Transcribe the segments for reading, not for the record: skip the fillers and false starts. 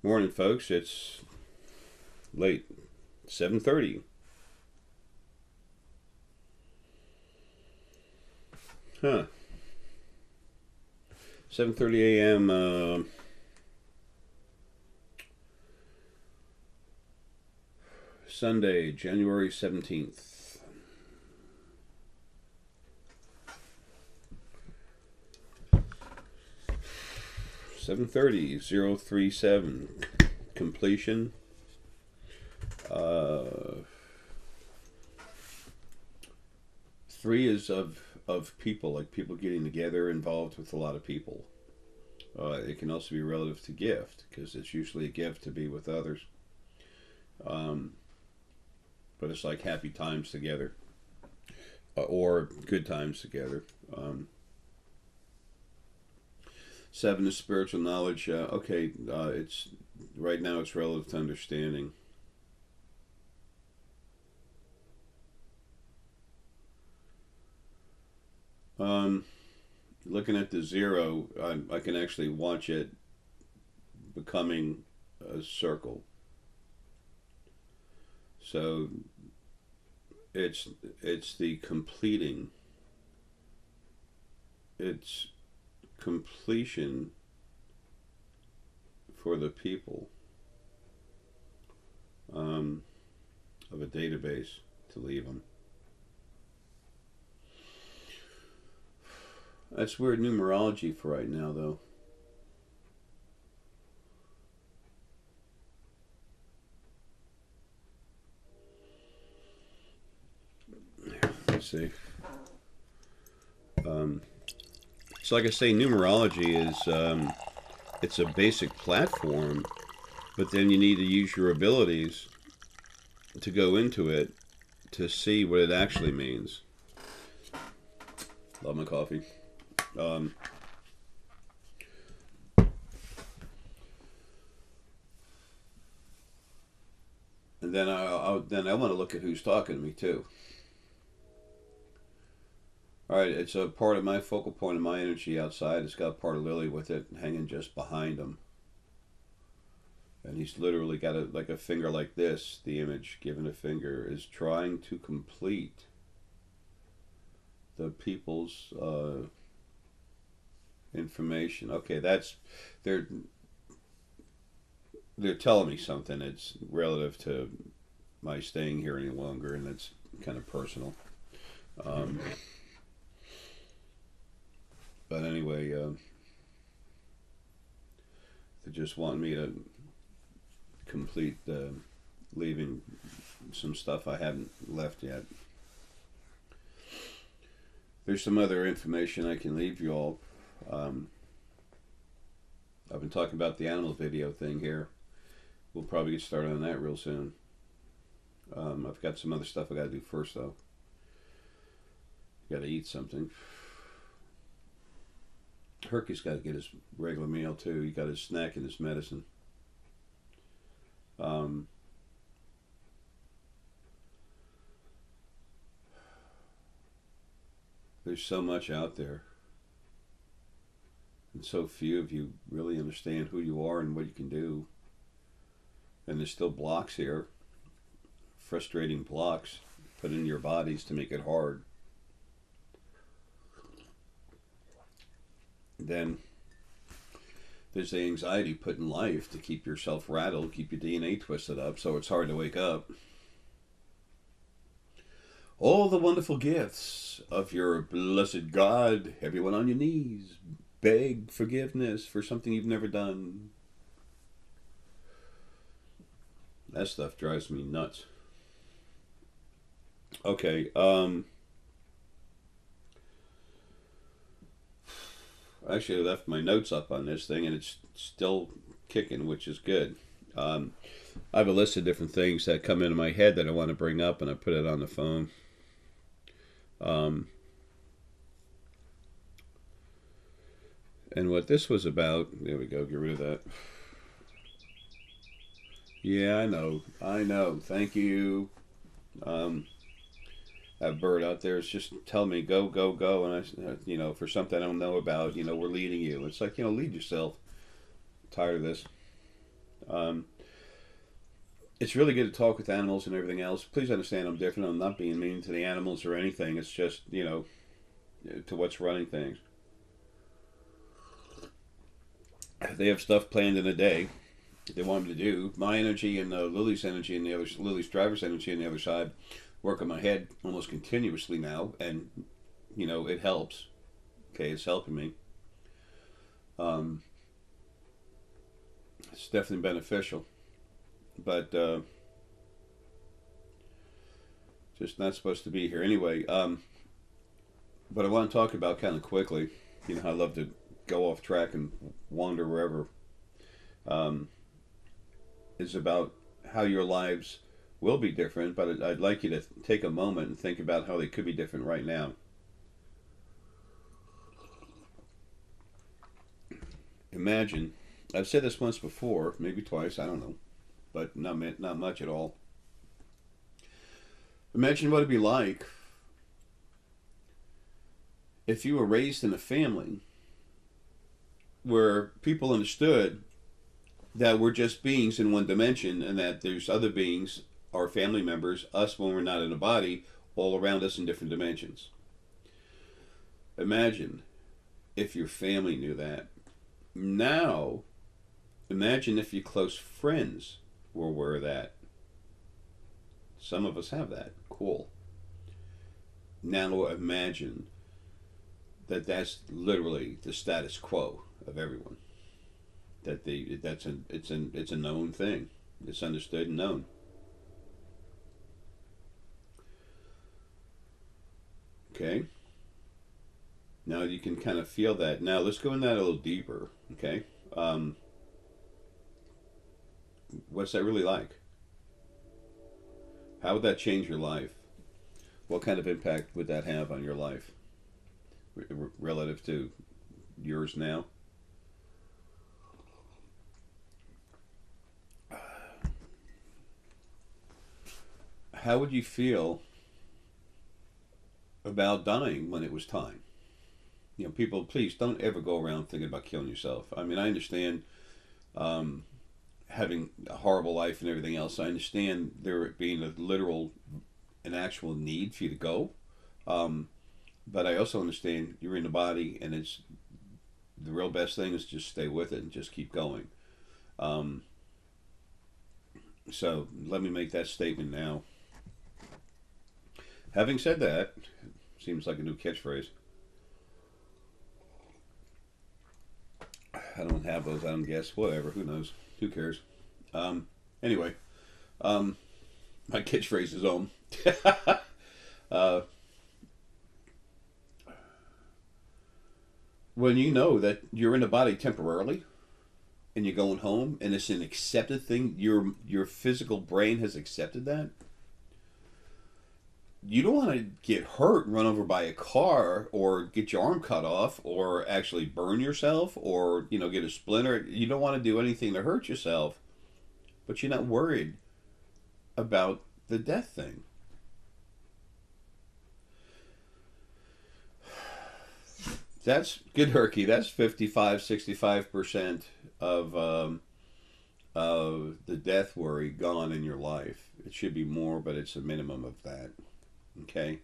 Morning, folks. It's late, 7:30. Huh. 7:30 a.m. Sunday, January 17th. 7:30, 037. Completion. Uh, Three is of people, like people getting together, involved with a lot of people. It can also be relative to gift, because it's usually a gift to be with others. Um, but it's like happy times together, or good times together. Um, Seven is spiritual knowledge. Okay, it's right now it's relative to understanding. Um, Looking at the zero, I can actually watch it becoming a circle. So it's it's the completing. It's completion for the people, um, of a database to leave them. That's weird numerology for right now, though. Let's see. Um, so, like I say, numerology is it's a basic platform, but then you need to use your abilities to go into it to see what it actually means. Love my coffee. Um, and then I want to look at who's talking to me too. All right, it's a part of my focal point of my energy outside. It's got part of Lily with it hanging just behind him, and he's literally got a like a finger like this. The image given a finger is trying to complete the people's information. Okay, that's they're they're telling me something. It's relative to my staying here any longer, and it's kind of personal. Um, but anyway, they just want me to complete leaving some stuff I haven't left yet. There's some other information I can leave you all. Um, I've been talking about the animal video thing here. We'll probably get started on that real soon. I've got some other stuff I got to do first, though. Got to eat something. Herky's got to get his regular meal too. He got his snack and his medicine. Um, there's so much out there, and so few of you really understand who you are and what you can do. And there's still blocks here, frustrating blocks put in your bodies to make it hard. Then there's the anxiety put in life to keep yourself rattled, keep your DNA twisted up, so it's hard to wake up. All the wonderful gifts of your blessed God, everyone on your knees, beg forgiveness for something you've never done. That stuff drives me nuts. Okay, actually, I left my notes up on this thing and it's still kicking, which is good. Um, I have a list of different things that come into my head that I want to bring up, and I put it on the phone. Um, and what this was about, there we go, get rid of that. Yeah, I know, thank you. Um, that bird out there is just telling me go, go, go, and for something I don't know about, we're leading you. It's like, lead yourself. I'm tired of this. Um, it's really good to talk with animals and everything else. Please understand I'm different. I'm not being mean to the animals or anything. It's just, to what's running things. They have stuff planned in a day they want me to do. My energy and Lily's energy and the other Lily's driver's energy on the other side work on my head almost continuously now, and it helps. Okay, it's helping me. Um, it's definitely beneficial, but just not supposed to be here anyway. But I want to talk about kind of quickly. I love to go off track and wander wherever. Um, is about how your lives will be different, but I'd like you to take a moment and think about how they could be different right now. Imagine, I've said this once before, maybe twice, I don't know, but not much at all. Imagine what it'd be like if you were raised in a family where people understood that we're just beings in one dimension and that there's other beings, our family members, us when we're not in a body, all around us in different dimensions. Imagine if your family knew that. Now, imagine if your close friends were aware of that. Some of us have that. Cool. Now imagine that that's literally the status quo of everyone. It's a known thing. It's understood and known. Okay. Now you can kind of feel that. Now let's go in that a little deeper. Okay. What's that really like? How would that change your life? What kind of impact would that have on your life relative to yours now? How would you feel about dying when it was time? People, please don't ever go around thinking about killing yourself. I mean, I understand um, having a horrible life and everything else. I understand there being a literal, an actual need for you to go. Um, but I also understand you're in the body, and it's the real best thing is just stay with it and just keep going. Um, so let me make that statement now. Having said that, seems like a new catchphrase. I don't have those. I don't guess. Whatever. Who knows? Who cares? Um, anyway, um, my catchphrase is home. uh, when you know that you're in a body temporarily and you're going home, and it's an accepted thing, your physical brain has accepted that. You don't want to get hurt, run over by a car, or get your arm cut off, or actually burn yourself, or get a splinter. You don't want to do anything to hurt yourself, but you're not worried about the death thing. That's good, Herky. That's 55, 65% of the death worry gone in your life. It should be more, but it's a minimum of that. Okay?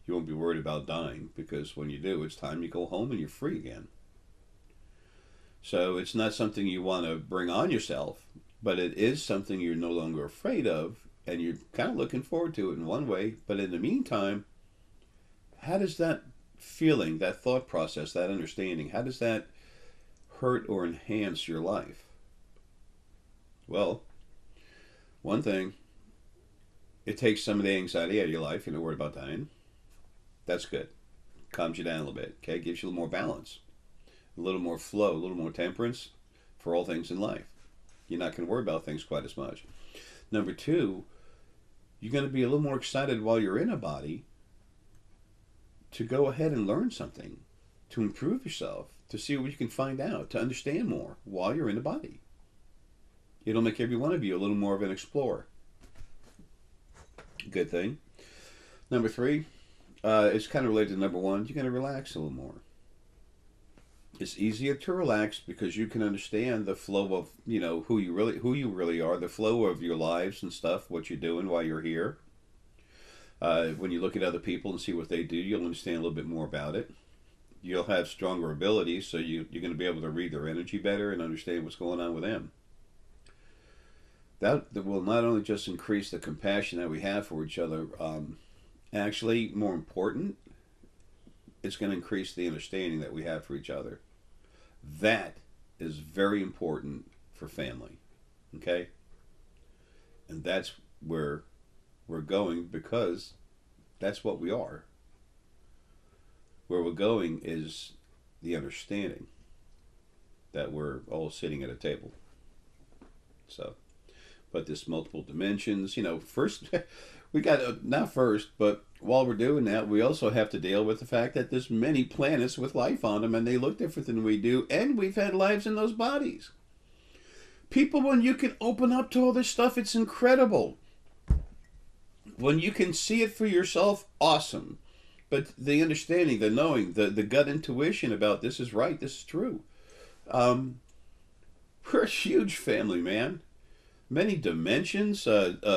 You won't be worried about dying, because when you do, it's time you go home and you're free again. So it's not something you want to bring on yourself, but it is something you're no longer afraid of, and you're kind of looking forward to it in one way. But in the meantime, how does that feeling, that thought process, that understanding, how does that hurt or enhance your life? Well, one thing, it takes some of the anxiety out of your life. You're not worried about dying. That's good. Calms you down a little bit. Okay, gives you a little more balance, a little more flow, a little more temperance for all things in life. You're not going to worry about things quite as much. Number two, you're going to be a little more excited while you're in a body to go ahead and learn something, to improve yourself, to see what you can find out, to understand more while you're in the body. It'll make every one of you a little more of an explorer. Good thing. Number three, it's kind of related to number one. You're going to relax a little more. It's easier to relax because you can understand the flow of, who you really are, the flow of your lives and stuff, what you're doing while you're here. When you look at other people and see what they do, you'll understand a little bit more about it. You'll have stronger abilities, so you're going to be able to read their energy better and understand what's going on with them. That will not only just increase the compassion that we have for each other, actually, more important, it's going to increase the understanding that we have for each other. That is very important for family. Okay? And that's where we're going, because that's what we are. Where we're going is the understanding that we're all sitting at a table. So, but this multiple dimensions, first, we got to, not first, but while we're doing that, we also have to deal with the fact that there's many planets with life on them, and they look different than we do, and we've had lives in those bodies. People, when you can open up to all this stuff, it's incredible. When you can see it for yourself, awesome. But the understanding, the knowing, the gut intuition about this is right, this is true. We're a huge family, man. Many dimensions,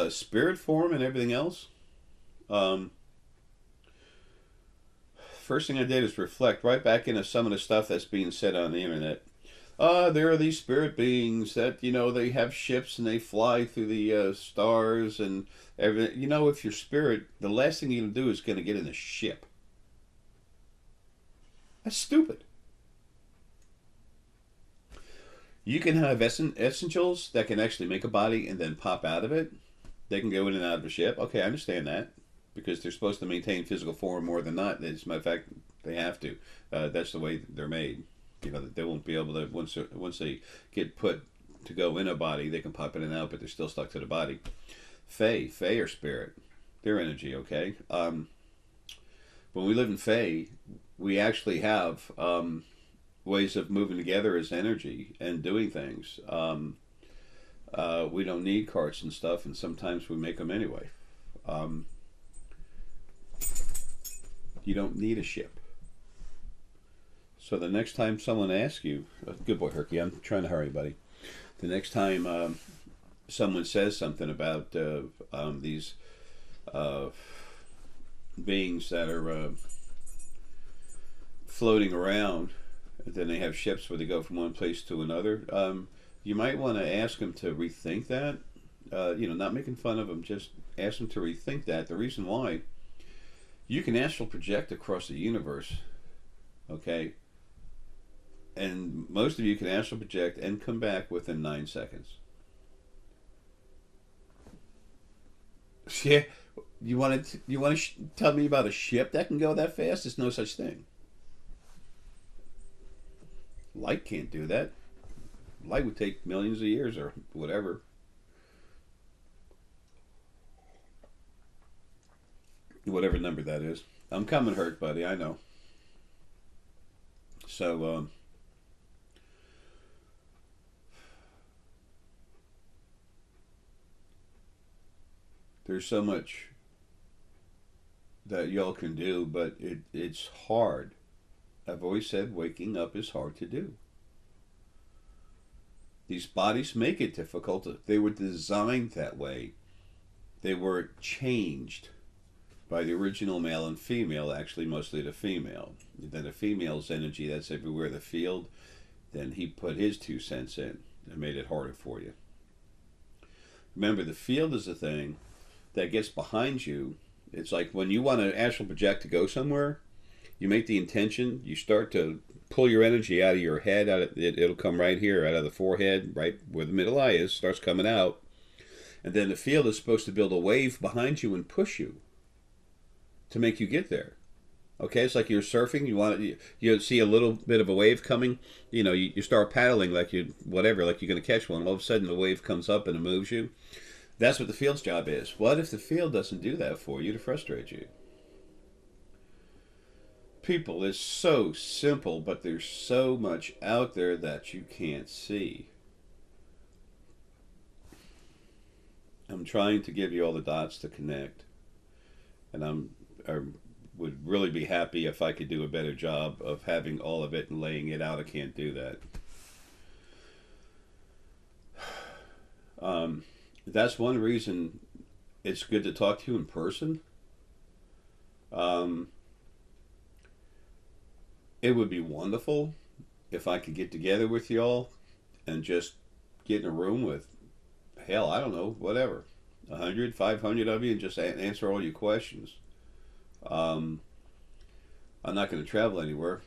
spirit form, and everything else. First thing I did is reflect right back into some of the stuff that's being said on the internet. There are these spirit beings that, they have ships and they fly through the stars and everything. If you're spirit, the last thing you're going to do is going to get in a ship. That's stupid. You can have essentials that can actually make a body and then pop out of it. They can go in and out of a ship. Okay, I understand that. Because they're supposed to maintain physical form more than not. As a matter of fact, they have to. That's the way they're made. They won't be able to, once they get put to go in a body, they can pop in and out, but they're still stuck to the body. Fae are spirit. They're energy, okay? When we live in Fae, we actually have ways of moving together as energy and doing things. We don't need carts and stuff, and sometimes we make them anyway. You don't need a ship. So the next time someone asks you, good boy, Herky, I'm trying to hurry, buddy. The next time someone says something about these beings that are floating around, and then they have ships where they go from one place to another, you might want to ask them to rethink that. Not making fun of them, just ask them to rethink that. The reason why, you can astral project across the universe, okay? And most of you can astral project and come back within 9 seconds. Yeah, you want to tell me about a ship that can go that fast? There's no such thing. Light can't do that. Light would take millions of years or whatever. Whatever number that is. I'm coming, Hurt, buddy, I know. So, there's so much that y'all can do, but it's hard. I've always said waking up is hard to do. These bodies make it difficult. They were designed that way. They were changed by the original male and female, actually mostly the female. Then the female's energy, that's everywhere, the field, then he put his 2 cents in and made it harder for you. Remember, the field is the thing that gets behind you. It's like when you want to astral project to go somewhere, you make the intention, you start to pull your energy out of your head, it'll come right here, out of the forehead, right where the middle eye is, starts coming out. And then the field is supposed to build a wave behind you and push you to make you get there. Okay, it's like you're surfing. You see a little bit of a wave coming. You start paddling like you're going to catch one. All of a sudden, the wave comes up and it moves you. That's what the field's job is. What if the field doesn't do that for you to frustrate you? People, it's so simple, but there's so much out there that you can't see. I'm trying to give you all the dots to connect, and would really be happy if I could do a better job of having all of it and laying it out. I can't do that. That's one reason it's good to talk to you in person. Um, it would be wonderful if I could get together with y'all and just get in a room with, hell, I don't know, whatever, 100, 500 of you and just answer all your questions. Um, I'm not going to travel anywhere.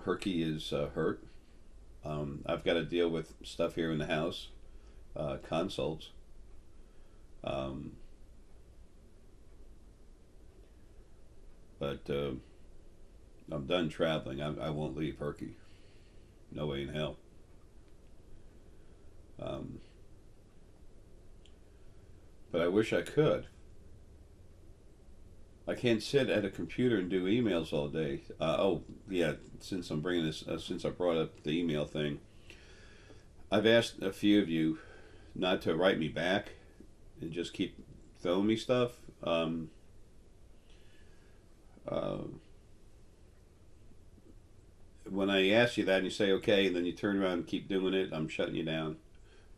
Herky is hurt. I've got to deal with stuff here in the house, consults. Um, but I'm done traveling. I won't leave Herky. No way in hell. Um, but I wish I could. I can't sit at a computer and do emails all day. Oh, yeah, since I'm bringing this, since I brought up the email thing, I've asked a few of you not to write me back and just keep throwing me stuff. Uh, when I ask you that and you say okay, and then you turn around and keep doing it, I'm shutting you down.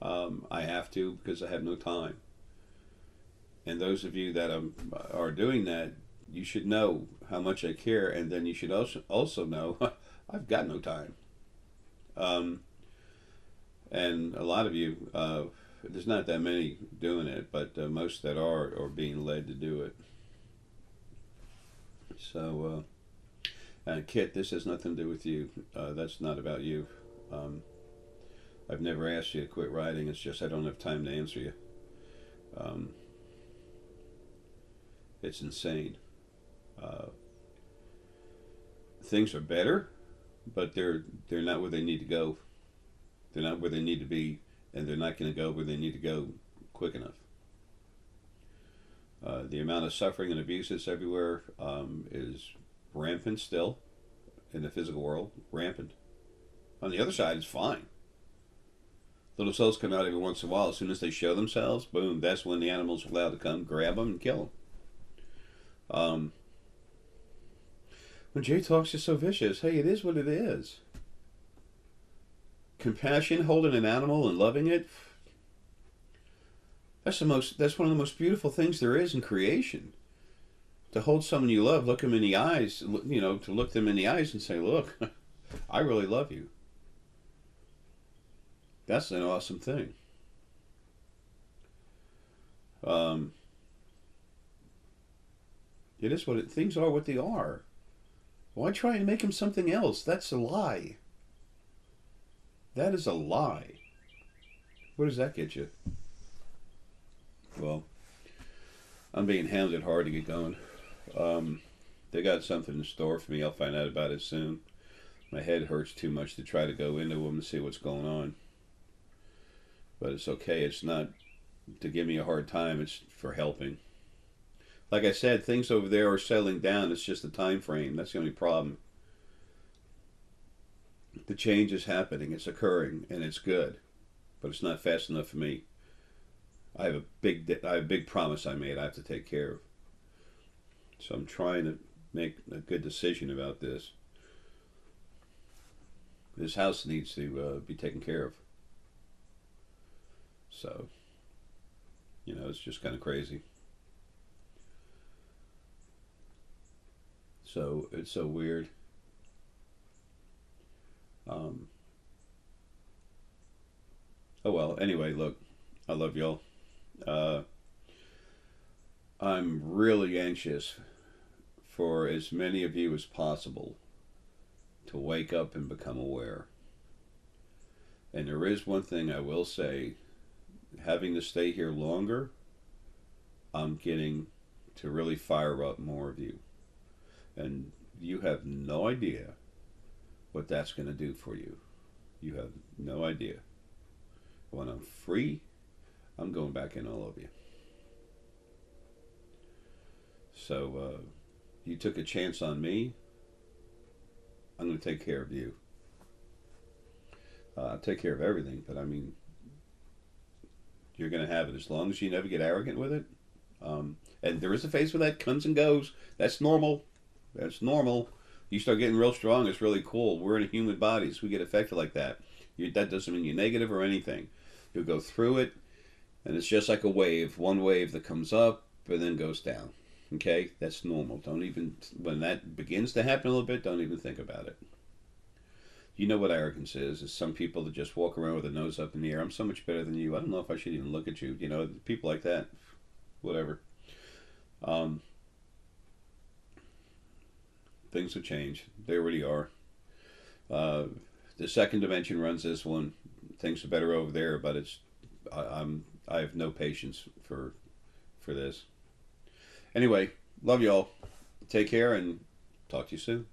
I have to because I have no time. And those of you that are doing that, you should know how much I care, and then you should also know I've got no time. And a lot of you, there's not that many doing it, but most that are being led to do it. So, Kit, this has nothing to do with you. That's not about you. I've never asked you to quit writing. It's just I don't have time to answer you. It's insane. Things are better, but they're not where they need to go. They're not where they need to be, and they're not going to go where they need to go quick enough. The amount of suffering and abuse that's everywhere is rampant still in the physical world. Rampant. On the other side, it's fine. Little souls come out every once in a while. As soon as they show themselves, boom, that's when the animals are allowed to come, grab them, and kill them. When Jay talks, is so vicious. Hey, it is what it is. Compassion, holding an animal and loving it. That's one of the most beautiful things there is in creation. To hold someone you love, look them in the eyes, to look them in the eyes and say, "Look, I really love you." That's an awesome thing. It is things are what they are. Why try and make them something else? That's a lie. That is a lie. Where does that get you? Well, I'm being hounded hard to get going. They got something in store for me. I'll find out about it soon. My head hurts too much to try to go into them and see what's going on. But it's okay. It's not to give me a hard time. It's for helping. Like I said, things over there are settling down. It's just the time frame. That's the only problem. The change is happening. It's occurring, and it's good. But it's not fast enough for me. I have a big promise I made I have to take care of. So I'm trying to make a good decision about this. This house needs to be taken care of. So, it's just kind of crazy. So, it's so weird. Oh well, anyway, look, I love y'all. I'm really anxious for as many of you as possible to wake up and become aware. And there is one thing I will say, having to stay here longer, I'm getting to really fire up more of you. And you have no idea what that's going to do for you. You have no idea. When I'm free, I'm going back in all of you. So, you took a chance on me. I'm going to take care of you. Take care of everything, but I mean, you're going to have it as long as you never get arrogant with it. And there is a phase where that comes and goes. That's normal. That's normal. You start getting real strong, it's really cool. We're in human bodies. We get affected like that. That doesn't mean you're negative or anything. You'll go through it, and it's just like a wave. One wave that comes up and then goes down. Okay? That's normal. Don't even, when that begins to happen a little bit, don't even think about it. You know what arrogance is some people that just walk around with their nose up in the air. I'm so much better than you. I don't know if I should even look at you. You know, people like that. Whatever. Things will change. They already are. The second dimension runs this one. Things are better over there, but I have no patience for this. Anyway, love y'all. Take care and talk to you soon.